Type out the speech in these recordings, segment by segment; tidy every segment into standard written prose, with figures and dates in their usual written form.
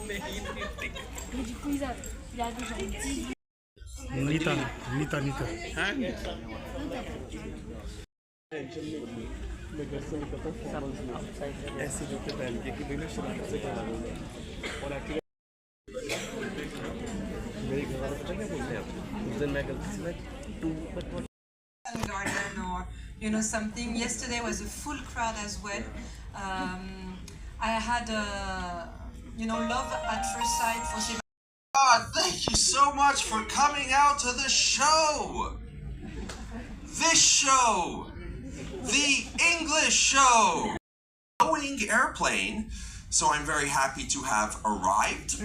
Mais du coup, il a déjà 18. Nita. Hein? Garden or something. Yesterday was a full crowd as well. I had love at first sight for Sebastian. God, thank you so much for coming out to the show. This show, the English show. Boeing airplane, so I'm very happy to have arrived.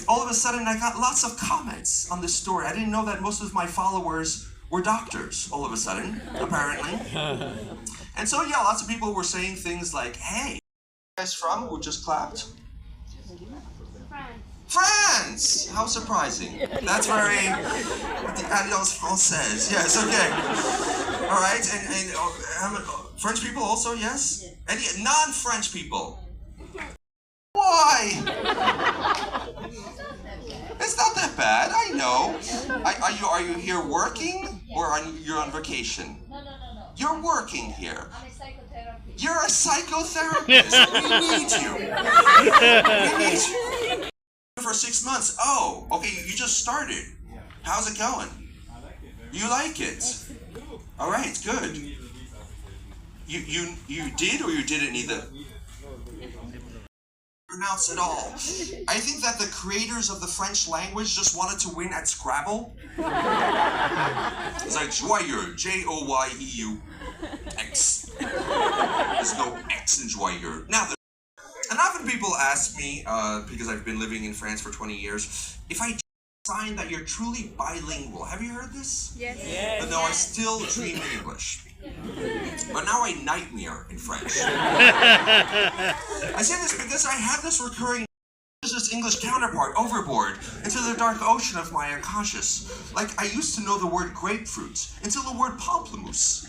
All of a sudden, I got lots of comments on this story. I didn't know that most of my followers were doctors, all of a sudden, apparently. And so, yeah, lots of people were saying things like, hey, you guys from? Who just clapped? France! How surprising. That's very, the aliance française. Yes, okay. All right, and French people also, yes? Any non-French people? Why? It's not that bad, I know. Are you here working or you're on vacation? No. You're working here. I'm a psychotherapist. You're a psychotherapist. We need you. We need you. For 6 months. Oh, okay, you just started. How's it going? You like it? All right, good. You did or you didn't either? Pronounce it all. I think that the creators of the French language just wanted to win at Scrabble. It's like joyeux, Joyeux, X. There's no X in joyeux. Now, and often people ask me, because I've been living in France for 20 years, if I sign that you're truly bilingual. Have you heard this? Yes. But no, I still dream in English. But now I nightmare in French. I say this because I have this recurring this English counterpart overboard into the dark ocean of my unconscious. Like I used to know the word grapefruit until the word pamplemousse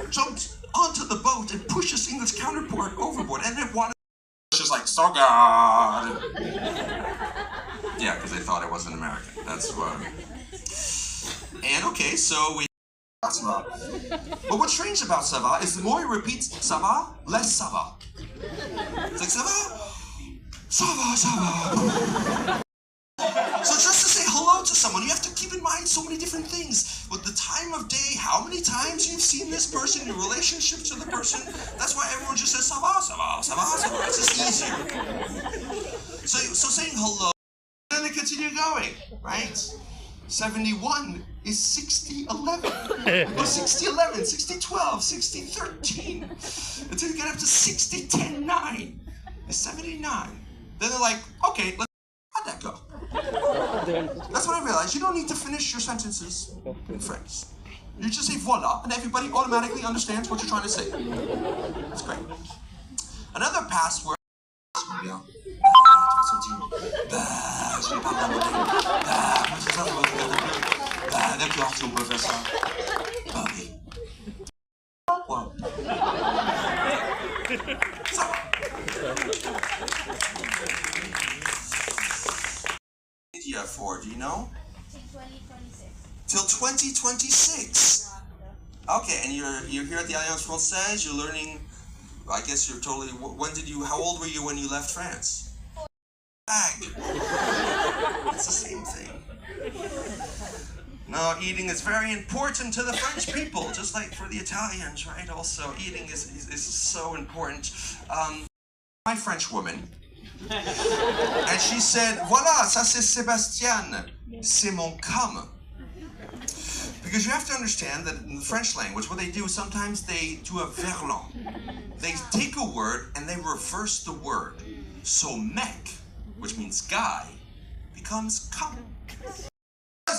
jumped onto the boat and pushed this English counterpart overboard, and it wanted just like so God. Yeah, because they thought I wasn't American. That's what. And okay, so we. Ça va. But what's strange about ça va is the more you repeat ça va, less ça va. It's like ça va, ça va, ça va. So just to say hello to someone, you have to keep in mind so many different things. With the time of day, how many times you've seen this person, your relationship to the person. That's why everyone just says ça va, ça va, ça va, ça va. It's just easier. So saying hello, and then they continue going, right? 71 is 6011, or 6011, 6012, 6013, until you get up to 6010-9, is 79. Then they're like, okay, how'd that go? That's what I realized. You don't need to finish your sentences in French. You just say voila, and everybody automatically understands what you're trying to say. That's great. Another password. D'accord, si on peut faire ça. Ah oui. Wow. Ça va. India for, do you know? Till 2026. Okay, and you're here at the Alliance Française, you're learning, I guess you're totally, how old were you when you left France? Back. It's the same thing. No, eating is very important to the French people, just like for the Italians, right? Also, eating is so important. My French woman, and she said, "Voilà, ça c'est Sabastian, c'est mon cum." Because you have to understand that in the French language, what they do is sometimes they do a verlan. They take a word and they reverse the word. So mec, which means guy, becomes cum.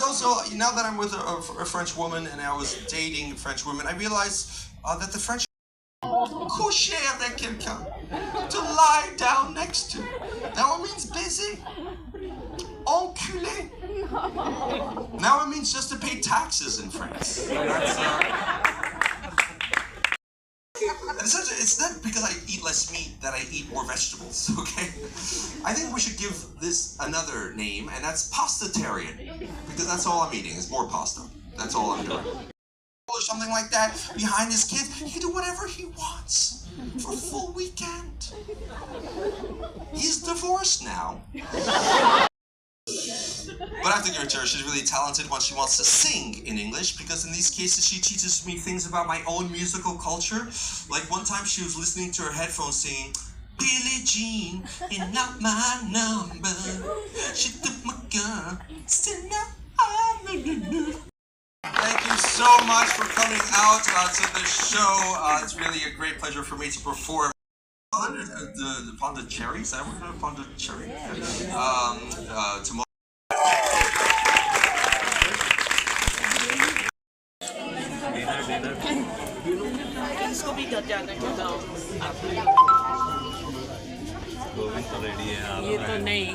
Also, now that I'm with a French woman and I was dating French women, I realized that the French coucher avec quelqu'un, to lie down next to. Now it means busy. Enculé. Now it means just to pay taxes in France. It's not because I eat less meat that I eat more vegetables, okay? I think we should give this another name, and that's pastatarian, because that's all I'm eating is more pasta. That's all I'm doing. Or something like that behind his kid, he can do whatever he wants for a full weekend. He's divorced now. But I have to give it to her, she's really talented when she wants to sing in English, because in these cases she teaches me things about my own musical culture. Like one time she was listening to her headphones singing, Billie Jean, and not my number. She took my gun, still not. Thank you so much for coming out to the show. It's really a great pleasure for me to perform. The Pondicherry, is that what we're doing? Pondicherry? Tomorrow. इसको भी घर जाना चाहता हूँ ये तो नहीं